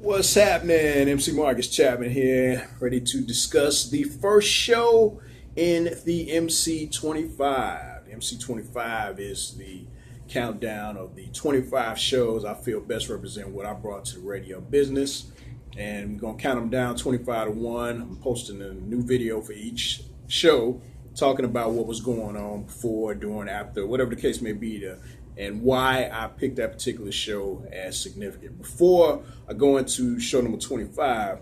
What's happening? MC Marcus Chapman here, ready to discuss the first show in the MC25. MC25 is the countdown of the 25 shows I feel best represent what I brought to the radio business. And we're going to count them down 25 to 1. I'm posting a new video for each show talking about what was going on before, during, after, whatever the case may be, and why I picked that particular show as significant. Before I go into show number 25,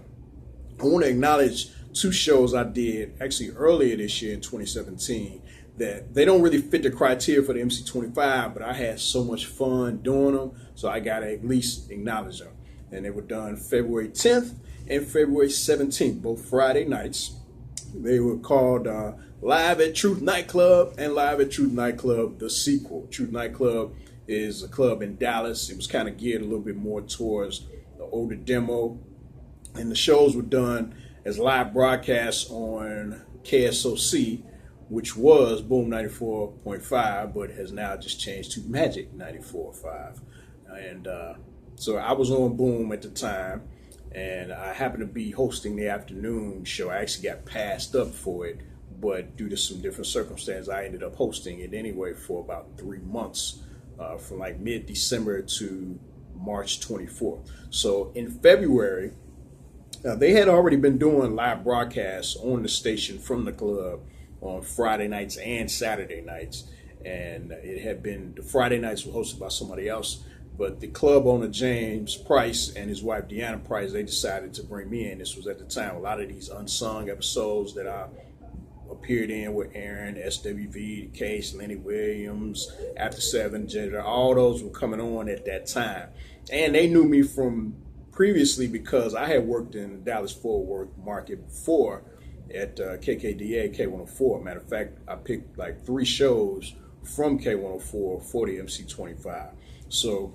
I want to acknowledge two shows I did actually earlier this year in 2017 that they don't really fit the criteria for the MC25, but I had so much fun doing them, so I got to at least acknowledge them. And they were done February 10th and February 17th, both Friday nights. They were called Live at Truth Nightclub and Live at Truth Nightclub, the sequel. Truth Nightclub is a club in Dallas. It was kind of geared a little bit more towards the older demo. And the shows were done as live broadcasts on KSOC, which was Boom 94.5, but has now just changed to Magic 94.5. And so I was on Boom at the time, and I happened to be hosting the afternoon show. I actually got passed up for it, but due to some different circumstances, I ended up hosting it anyway for about 3 months, from like mid-December to March 24th. So in February, they had already been doing live broadcasts on the station from the club on Friday nights and Saturday nights. And it had been, the Friday nights were hosted by somebody else, but the club owner, James Price, and his wife, Deanna Price, they decided to bring me in. This was at the time, a lot of these unsung episodes that I appeared in with Aaron, SWV, The Case, Lenny Williams, After Seven, Jada, all those were coming on at that time. And they knew me from previously because I had worked in the Dallas-Fort Worth market before at KKDA, K104. Matter of fact, I picked like 3 shows from K104 for the MC25. So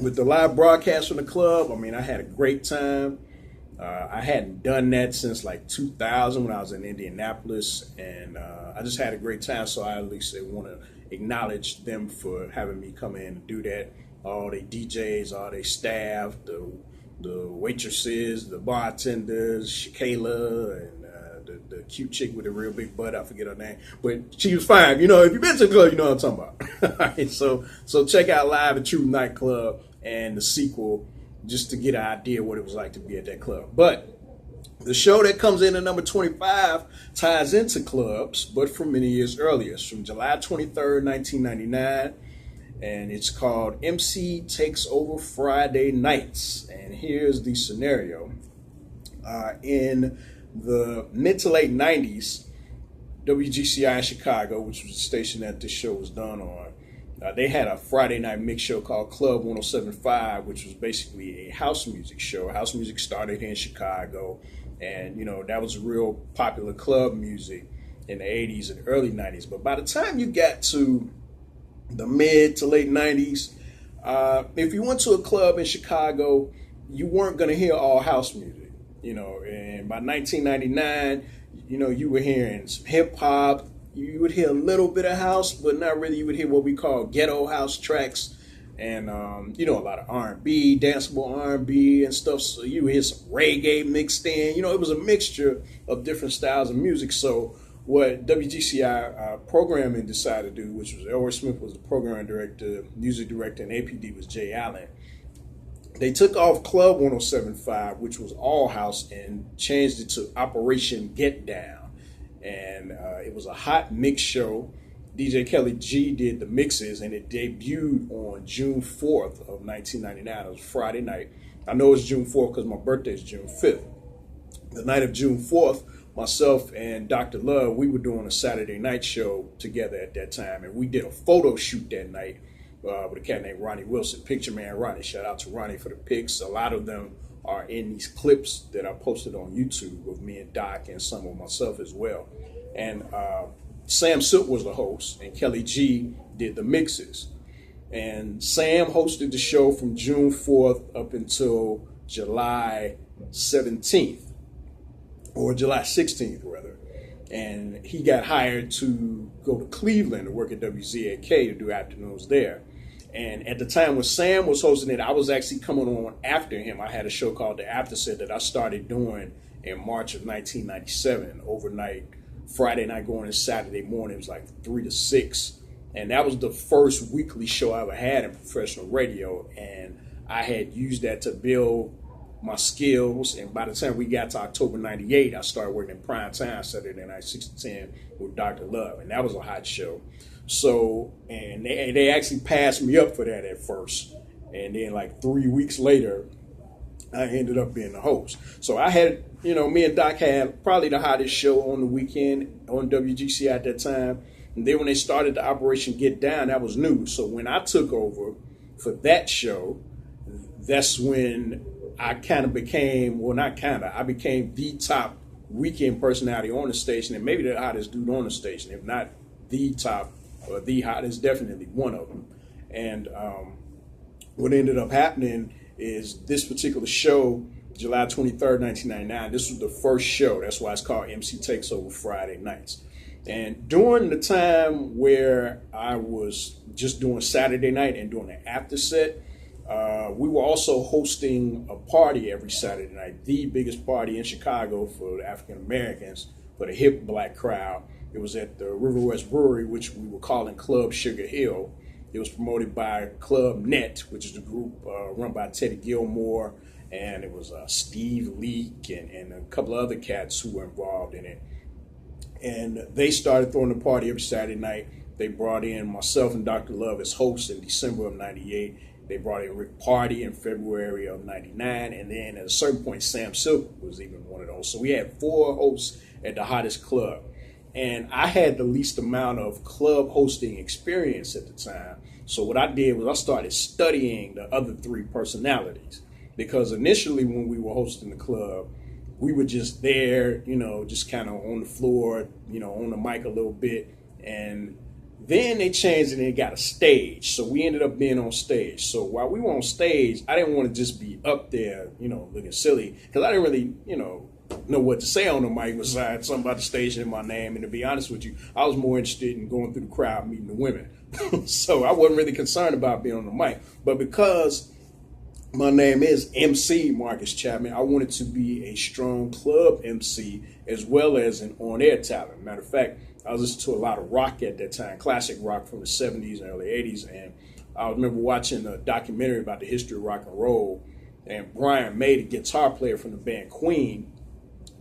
with the live broadcast from the club, I mean, I had a great time. I hadn't done that since like 2000 when I was in Indianapolis, and I just had a great time. So I at least want to acknowledge them for having me come in and do that. All the DJs, all their staff, the waitresses, the bartenders, Shakayla, and the cute chick with the real big butt, I forget her name, but she was fine. You know, if you've been to the club, you know what I'm talking about. All right, so check out Live at Truth Nightclub and the sequel just to get an idea what it was like to be at that club. But the show that comes in at number 25 ties into clubs, but from many years earlier. It's from July 23rd, 1999, and it's called MC Takes Over Friday Nights. And here's the scenario. In the mid to late 90s, WGCI in Chicago, which was the station that this show was done on, they had a Friday night mix show called Club 107.5, which was basically a house music show. House music started here in Chicago, and, you know, that was real popular club music in the 80s and early 90s. But by the time you got to the mid to late 90s, if you went to a club in Chicago, you weren't going to hear all house music. You know, and by 1999, you know, you were hearing some hip hop. You would hear a little bit of house, but not really. You would hear what we call ghetto house tracks, and you know, a lot of R&B, danceable R&B and stuff. So you would hear some reggae mixed in. You know, it was a mixture of different styles of music. So what WGCI programming decided to do, which was Elroy Smith was the program director, music director, and APD was Jay Allen. They took off Club 107.5, which was all house, and changed it to Operation Get Down. And it was a hot mix show. DJ Kelly G did the mixes, and it debuted on June 4th of 1999. It was Friday night. I know it's June 4th because my birthday is June 5th. The night of June 4th, myself and Dr. Love, we were doing a Saturday night show together at that time, and we did a photo shoot that night with a cat named Ronnie Wilson, Picture Man Ronnie. Shout out to Ronnie for the pics. A lot of them are in these clips that I posted on YouTube of me and Doc and some of myself as well. And Sam Silk was the host, and Kelly G did the mixes. And Sam hosted the show from June 4th up until July 17th, or July 16th, rather. And he got hired to go to Cleveland to work at WZAK to do afternoons there. And at the time when Sam was hosting it, I was actually coming on after him. I had a show called The After Set that I started doing in March of 1997, overnight, Friday night going to Saturday morning. It was like 3 to 6. And that was the first weekly show I ever had in professional radio. And I had used that to build my skills. And by the time we got to October 98, I started working in prime time Saturday night, 6 to 10 with Dr. Love. And that was a hot show. So, and they actually passed me up for that at first. And then like 3 weeks later, I ended up being the host. So I had, me and Doc had probably the hottest show on the weekend on WGC at that time. And then when they started the Operation Get Down, that was new. So when I took over for that show, that's when I kind of became, I became the top weekend personality on the station, and maybe the hottest dude on the station, if not the top or the hottest, definitely one of them. And what ended up happening is this particular show, July 23rd, 1999, this was the first show. That's why it's called MC Takes Over Friday Nights. And during the time where I was just doing Saturday night and doing the after set, we were also hosting a party every Saturday night, the biggest party in Chicago for African Americans, for the hip black crowd. It was at the River West Brewery, which we were calling Club Sugar Hill. It was promoted by Club Net, which is a group run by Teddy Gilmore, and it was Steve Leak and a couple of other cats who were involved in it. And they started throwing the party every Saturday night. They brought in myself and Dr. Love as hosts in December of 98. They brought in Rick Party in February of 99. And then at a certain point, Sam Silk was even one of those. So we had 4 hosts at the hottest club. And I had the least amount of club hosting experience at the time. So what I did was I started studying the other 3 personalities. Because initially when we were hosting the club, we were just there, just kind of on the floor, on the mic a little bit. And then they changed it and it got a stage. So we ended up being on stage. So while we were on stage, I didn't want to just be up there, looking silly. Because I didn't really, know what to say on the mic besides something about the station and my name. And to be honest with you, I was more interested in going through the crowd, meeting the women. So I wasn't really concerned about being on the mic. But because my name is MC Marcus Chapman, I wanted to be a strong club MC as well as an on-air talent. Matter of fact, I was listening to a lot of rock at that time, classic rock from the 70s and early 80s. And I remember watching a documentary about the history of rock and roll. And Brian May, the guitar player from the band Queen,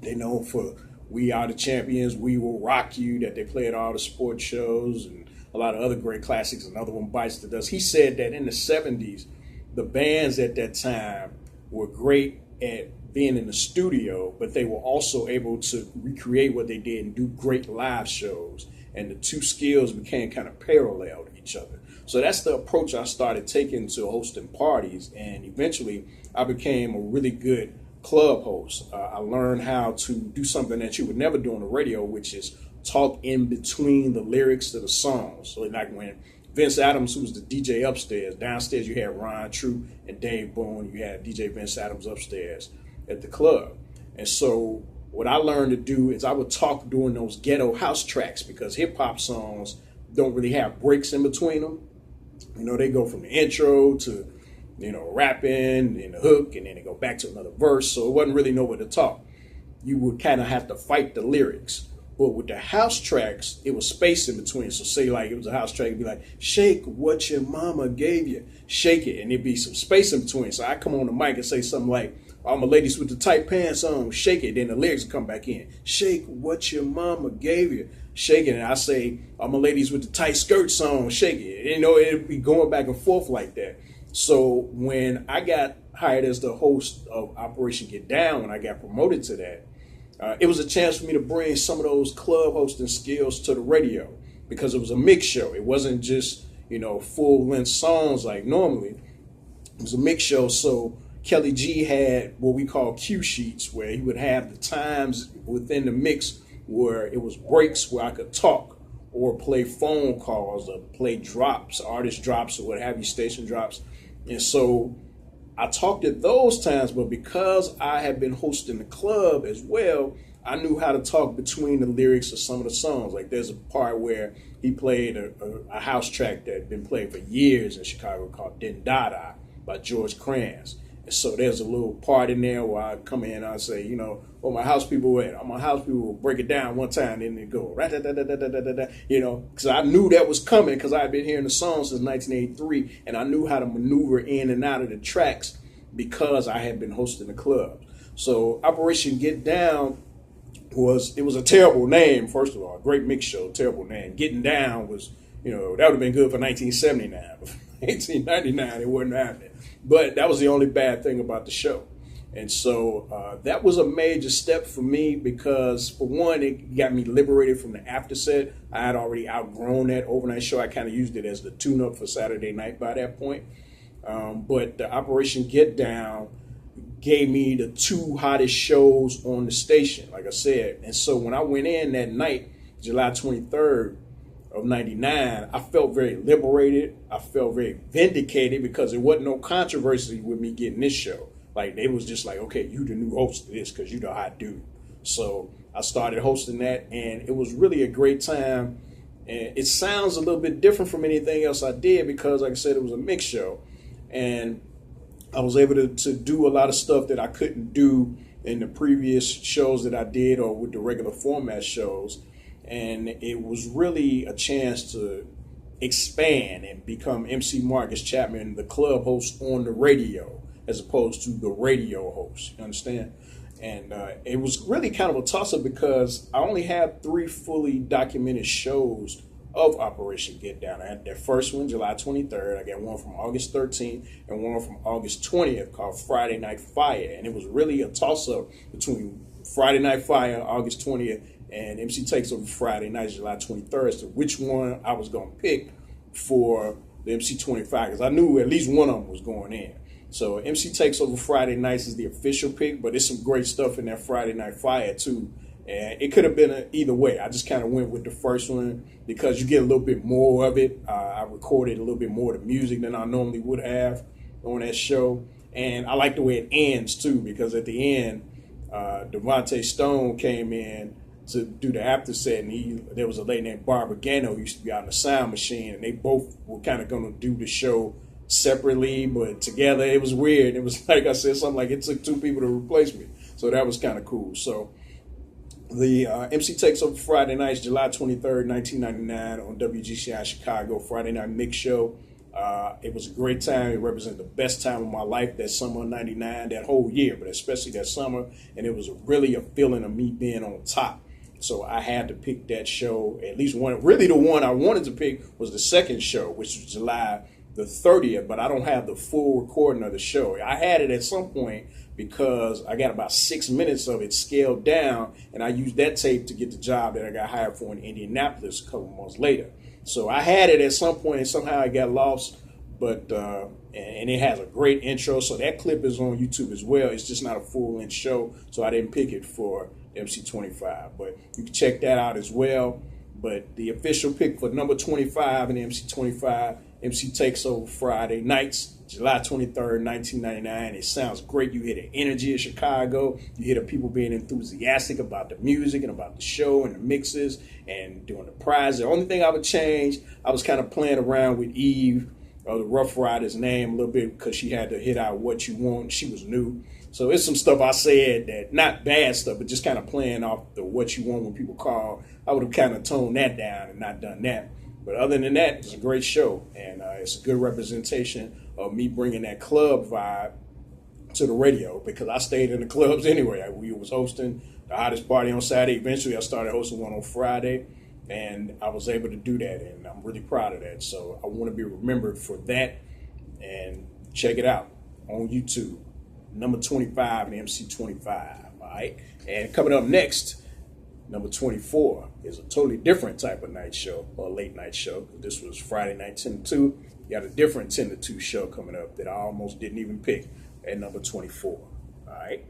they know for We Are the Champions, We Will Rock You, that they play at all the sports shows and a lot of other great classics. Another one, Bites the Dust. He said that in the 70s, the bands at that time were great at being in the studio, but they were also able to recreate what they did and do great live shows. And the 2 skills became kind of parallel to each other. So that's the approach I started taking to hosting parties. And eventually I became a really good club host. I learned how to do something that you would never do on the radio, which is talk in between the lyrics to the songs. So like when Vince Adams, who was the DJ upstairs, downstairs you had Ron True and Dave Boone, you had DJ Vince Adams upstairs at the club. And so what I learned to do is I would talk during those ghetto house tracks, because hip hop songs don't really have breaks in between them. They go from the intro to, rapping and the hook, and then they go back to another verse. So it wasn't really nowhere to talk. You would kind of have to fight the lyrics. But with the house tracks, it was space in between. So say like it was a house track, it'd be like, shake what your mama gave you. Shake it. And it'd be some space in between. So I come on the mic and say something like, all my ladies with the tight pants on, shake it. Then the lyrics would come back in. Shake what your mama gave you. Shake it. And I say, all my ladies with the tight skirts on, shake it. It'd be going back and forth like that. So when I got hired as the host of Operation Get Down, when I got promoted to that, it was a chance for me to bring some of those club hosting skills to the radio, because it was a mix show. It wasn't just, full-length songs like normally. It was a mix show. So Kelly G had what we call cue sheets, where he would have the times within the mix where it was breaks where I could talk or play phone calls or play drops, artist drops or what have you, station drops. And so I talked at those times, but because I had been hosting the club as well, I knew how to talk between the lyrics of some of the songs. Like there's a part where he played a house track that had been played for years in Chicago called Din Dada by George Kranz. And so there's a little part in there where I come in and I say, you know, well, my house people at? My house people will break it down one time, and then they go, you know, because I knew that was coming because I had been hearing the song since 1983, and I knew how to maneuver in and out of the tracks because I had been hosting the club. So Operation Get Down was a terrible name, first of all. Great mix show, terrible name. Getting Down was, you know, that would have been good for 1979. But for 1899, it wasn't happening. But that was the only bad thing about the show. And so that was a major step for me because, for one, it got me liberated from the after set. I had already outgrown that overnight show. I kind of used it as the tune-up for Saturday night by that point. But the Operation Get Down gave me the two hottest shows on the station, like I said. And so when I went in that night, July 23rd of 99, I felt very liberated. I felt very vindicated because there wasn't no controversy with me getting this show. Like, they was just like, okay, you the new host of this because you the hot dude. So I started hosting that, and it was really a great time. And it sounds a little bit different from anything else I did because, like I said, it was a mixed show. And I was able to do a lot of stuff that I couldn't do in the previous shows that I did or with the regular format shows. And it was really a chance to expand and become MC Marcus Chapman, the club host on the radio, as opposed to the radio host. You understand? And it was really kind of a toss-up because I only have 3 fully documented shows of Operation Get Down. I had that first one, July 23rd. I got one from August 13th and one from August 20th called Friday Night Fire. And it was really a toss-up between Friday Night Fire, August 20th, and MC Takes Over Friday Night, July 23rd, as to which one I was going to pick for the MC 25, because I knew at least one of them was going in. So MC Takes Over Friday Nights is the official pick, but there's some great stuff in that Friday Night Fire too. And it could have been either way. I just kind of went with the first one because you get a little bit more of it. I recorded a little bit more of the music than I normally would have on that show. And I like the way it ends too, because at the end, Devontae Stone came in to do the after set, and there was a lady named Barbara Gano who used to be out in the sound machine, and they both were kind of going to do the show separately, but together. It was weird. It was like I said, something like it took 2 people to replace me. So that was kind of cool. So the MC Takes Over Friday Nights, July 23rd, 1999 on WGCI Chicago, Friday Night Mix Show. It was a great time. It represented the best time of my life that summer of 99, that whole year, but especially that summer. And it was really a feeling of me being on top. So I had to pick that show, at least one. Really the one I wanted to pick was the second show, which was July the 30th, but I don't have the full recording of the show. I had it at some point because I got about 6 minutes of it scaled down, and I used that tape to get the job that I got hired for in Indianapolis a couple months later. So I had it at some point, and somehow I got lost, but and it has a great intro, so that clip is on YouTube as well. It's just not a full-length show, so I didn't pick it for MC25, but you can check that out as well. But the official pick for number 25 in MC25, MC Takes Over Friday Nights, July 23rd, 1999. It sounds great. You hear the energy of Chicago. You hear the people being enthusiastic about the music and about the show and the mixes and doing the prizes. The only thing I would change, I was kind of playing around with Eve, the Rough Rider's name, a little bit because she had to hit out What You Want. She was new. So it's some stuff I said that, not bad stuff, but just kind of playing off the What You Want when people call. I would have kind of toned that down and not done that. But other than that, it's a great show. And it's a good representation of me bringing that club vibe to the radio, because I stayed in the clubs anyway. We was hosting the hottest party on Saturday. Eventually, I started hosting one on Friday, and I was able to do that. And I'm really proud of that. So I want to be remembered for that. And check it out on YouTube. Number 25 and MC25, all right? And coming up next, number 24 is a totally different type of night show, or late night show. This was Friday night 10 to 2. You got a different 10 to 2 show coming up that I almost didn't even pick at number 24, all right?